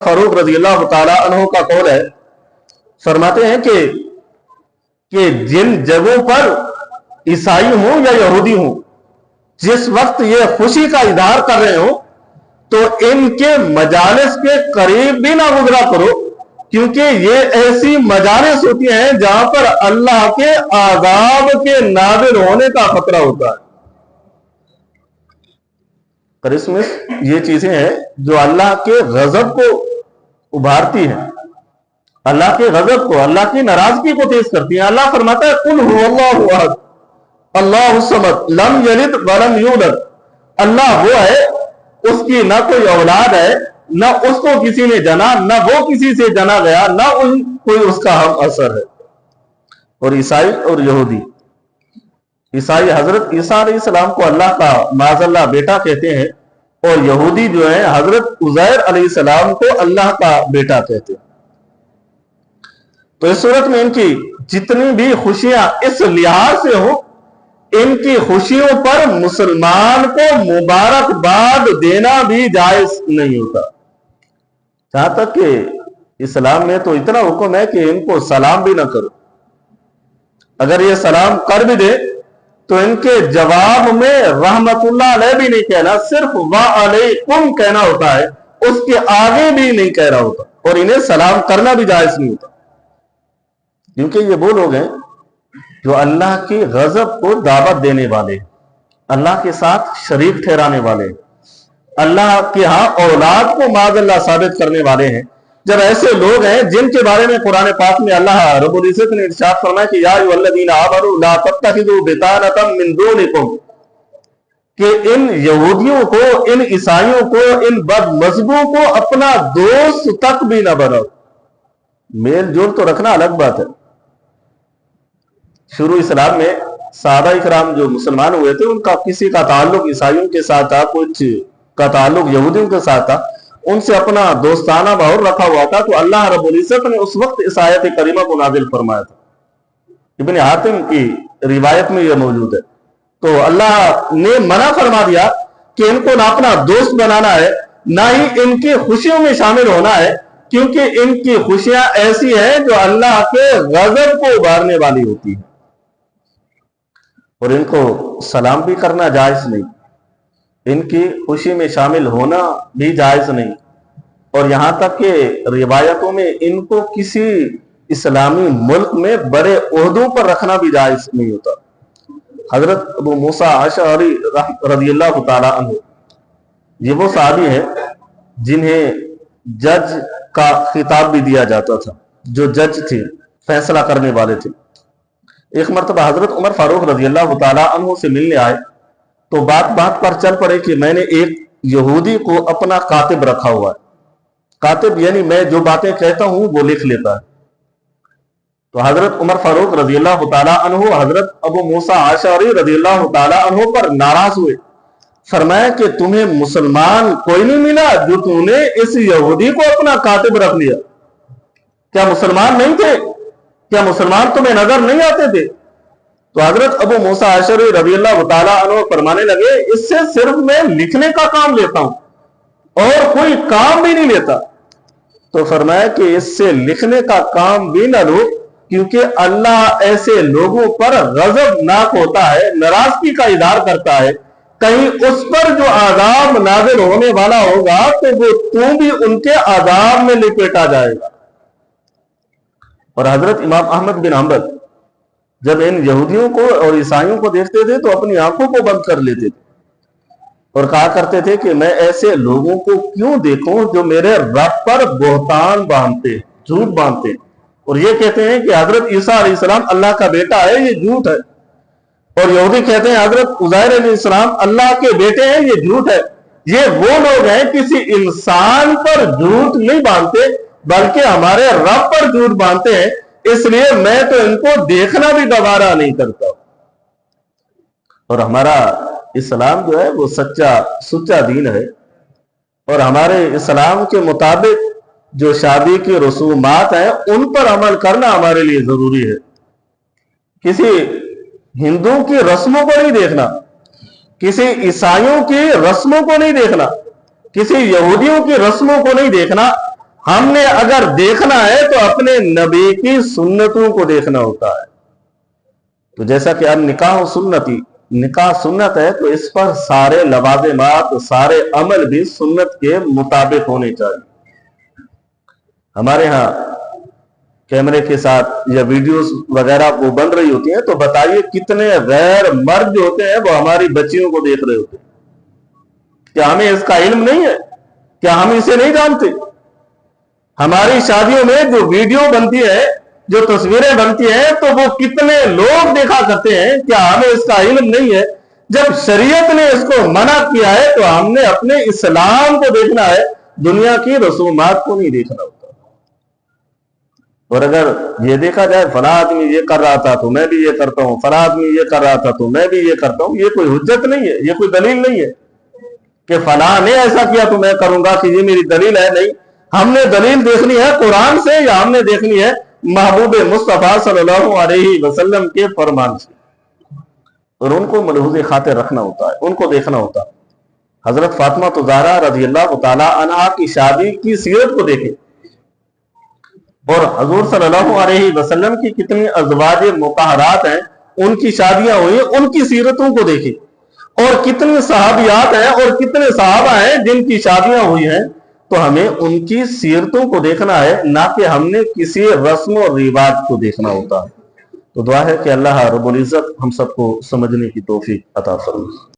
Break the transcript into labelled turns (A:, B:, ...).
A: फारूक रजी अल्लाह ताला अन्हु का कौल है, फरमाते हैं कि जिन जगहों पर ईसाई हूं या यहूदी हूं, जिस वक्त ये खुशी का इजहार कर रहे हो तो इनके मजालिस के करीब भी ना गुजरा करो, क्योंकि ये ऐसी मजालिस होती हैं जहां पर अल्लाह के आज़ाब के नाज़िल होने का खतरा होता है। क्रिसमस ये चीजें हैं जो अल्लाह के गजब को उभारती हैं, अल्लाह के गजब को, अल्लाह की नाराजगी को तेज करती हैं। अल्लाह फरमाता है कुल हुवल्लाहु अहद अल्लाहुस समद लम यलिद वलम यूलद। अल्लाह वो है, उसकी ना कोई औलाद है, ना उसको किसी ने जना, ना वो किसी से जना गया, ना कोई उसका हम असर है। और ईसाई और यहूदी, ईसाई हजरत ईसा अलैहिस्सलाम को अल्लाह का माज़अल्लाह बेटा कहते हैं, और यहूदी जो है हजरत उज़ैर अलैहिस्सलाम को अल्लाह का बेटा कहते हैं। तो इस सूरत में इनकी जितनी भी खुशियां इस लिहाज से हो, इनकी खुशियों पर मुसलमान को मुबारकबाद देना भी जायज नहीं होता। जहां तक कि इस्लाम में तो इतना हुक्म है कि इनको सलाम भी ना करो। अगर ये सलाम कर भी दे तो इनके जवाब में रहमतुल्लाह अलैह भी नहीं कहना, सिर्फ वा अलैकुम कहना होता है, उसके आगे भी नहीं कह रहा होता। और इन्हें सलाम करना भी जायज नहीं होता, क्योंकि ये वो लोग हैं जो अल्लाह की गजब को दावत देने वाले, अल्लाह के साथ शरीक ठहराने वाले, अल्लाह के यहां औलाद को माज़अल्लाह साबित करने वाले हैं। जब ऐसे लोग हैं जिनके बारे में कुरान पाक में अल्लाह रब्बुल इज्जत ने इरशाद फरमाया कि या अय्युहल्लज़ीना आमनू ला तत्तखिज़ू बितानतम मिन दूनिकुम, कि इन यहूदियों को, इन ईसाइयों को, इन बदमज़हबों को अपना दोस्त तक भी ना बनाओ। मेल जोल तो रखना अलग बात है। शुरू इस्लाम में सहाबा इकराम जो मुसलमान हुए थे, उनका किसी का ताल्लुक ईसाइयों के साथ था, कुछ का ताल्लुक यहूदियों के साथ था, उनसे अपना दोस्ताना माहौल रखा हुआ था। तो अल्लाह रब्बुल इज्जत ने उस वक्त इस आयत करीमा को नाजिल फरमाया था। इब्न हातिम की रिवायत में यह मौजूद है। तो अल्लाह ने मना फरमा दिया कि इनको ना अपना दोस्त बनाना है, ना ही इनकी खुशियों में शामिल होना है, क्योंकि इनकी खुशियां ऐसी हैं जो अल्लाह के गजब को उभारने वाली होती है। और इनको सलाम भी करना जायज नहीं, इनकी खुशी में शामिल होना भी जायज नहीं, और यहां तक कि रिवायतों में इनको किसी इस्लामी मुल्क में बड़े ओहदों पर रखना भी जायज नहीं होता। हजरत अबू मूसा अशअरी रज़ियल्लाहु ताला अन्हु, ये वो सहाबी हैं जिन्हें जज का खिताब भी दिया जाता था, जो जज थे, फैसला करने वाले थे। एक मरतबा हजरत उमर फारूक रज़ियल्लाहु ताला अन्हु से मिलने आए तो बात बात पर चल पड़े कि मैंने एक यहूदी को अपना कातिब रखा हुआ है। कातिब यानी मैं जो बातें कहता हूं वो लिख लेता है। तो हजरत उमर फारूक रज़ियल्लाहु ताला अन्हु हजरत अबू मूसा अशअरी रज़ियल्लाहु ताला अन्हु पर नाराज हुए। फरमाया कि तुम्हें मुसलमान कोई नहीं मिला जो तूने इस यहूदी को अपना कातिब रख लिया? क्या मुसलमान नहीं थे? क्या मुसलमान तुम्हें नजर नहीं आते थे? तो हजरत अबू मूसा अशअरी रज़ियल्लाहु ताला अन्हु फरमाने लगे, इससे सिर्फ मैं लिखने का काम लेता हूं और कोई काम भी नहीं लेता। तो फरमाया कि इससे लिखने का काम भी ना लो, क्योंकि अल्लाह ऐसे लोगों पर गजबनाक होता है, नाराजगी का इजहार करता है। कहीं उस पर जो आज़ाब नाज़िल होने वाला होगा तो वो तू भी उनके आज़ाब में लिपेटा जाएगा। और हजरत इमाम अहमद बिन हंबल जब इन यहूदियों को और ईसाइयों को देखते थे तो अपनी आंखों को बंद कर लेते थे और कहा करते थे कि मैं ऐसे लोगों को क्यों देखूं जो मेरे रब पर बोहतान बांधते, झूठ बांधते, और ये कहते हैं कि हजरत ईसा अलैहिस्सलाम अल्लाह का बेटा है, ये झूठ है। और यहूदी कहते हैं हजरत उज़ैर अलैहिस्सलाम अल्लाह के बेटे हैं, ये झूठ है। ये वो लोग हैं किसी इंसान पर झूठ नहीं बांधते, बल्कि हमारे रब पर झूठ बांधते हैं, इसलिए मैं तो इनको देखना भी गवारा नहीं करता। और हमारा इस्लाम जो है वो सच्चा दीन है, और हमारे इस्लाम के मुताबिक जो शादी की रसूमात हैं उन पर अमल करना हमारे लिए जरूरी है। किसी हिंदुओं की रस्मों को नहीं देखना, किसी ईसाइयों की रस्मों को नहीं देखना, किसी यहूदियों की रस्मों को नहीं देखना, ہم نے اگر دیکھنا ہے تو اپنے نبی کی سنتوں کو دیکھنا ہوتا ہے. تو جیسا کہ اب نکاح سنتی، نکاح سنت ہے تو اس پر سارے لوازمات، سارے عمل بھی سنت کے مطابق ہونے چاہیے. ہمارے ہاں کیمرے کے ساتھ یا ویڈیوز وغیرہ وہ بن رہی ہوتی ہیں تو بتائیے کتنے غیر مرد جو ہوتے ہیں وہ ہماری بچیوں کو دیکھ رہے ہوتے ہیں. کیا ہمیں اس کا علم نہیں ہے؟ کیا ہم اسے نہیں جانتے؟ ہماری شادیوں میں جو ویڈیو بنتی ہے، جو تصویریں بنتی ہیں، تو وہ کتنے لوگ دیکھا کرتے ہیں. کیا ہمیں اس کا علم نہیں ہے؟ جب شریعت نے اس کو منع کیا ہے تو ہم نے اپنے اسلام کو دیکھنا ہے، دنیا کی رسومات کو نہیں دیکھنا ہوتا. اور اگر یہ دیکھا جائے فلاں آدمی یہ کر رہا تھا تو میں بھی یہ کرتا ہوں، فلاں آدمی یہ کر رہا تھا تو میں بھی یہ کرتا ہوں، یہ کوئی حجت نہیں ہے، یہ کوئی دلیل نہیں ہے کہ فلاں نے ایسا کیا تو میں کروں گا کہ یہ میری دلیل ہے. نہیں، ہم نے دلیل دیکھنی ہے قرآن سے یا ہم نے دیکھنی ہے محبوب مصطفیٰ صلی اللہ علیہ وسلم کے فرمان سے. اور ان کو ملحوظ خاطر رکھنا ہوتا ہے، ان کو دیکھنا ہوتا ہے. حضرت فاطمہ زہرا رضی اللہ تعالی عنہا کی شادی کی سیرت کو دیکھیں اور حضور صلی اللہ علیہ وسلم کی کتنی ازواج مطہرات ہیں، ان کی شادیاں ہوئی، ان کی سیرتوں کو دیکھیں. اور کتنے صحابیات ہیں اور کتنے صحابہ ہیں جن کی شادیاں ہوئی ہیں، تو ہمیں ان کی سیرتوں کو دیکھنا ہے، نہ کہ ہم نے کسی رسم و رواج کو دیکھنا ہوتا ہے. تو دعا ہے کہ اللہ رب العزت ہم سب کو سمجھنے کی توفیق عطا فرمائے.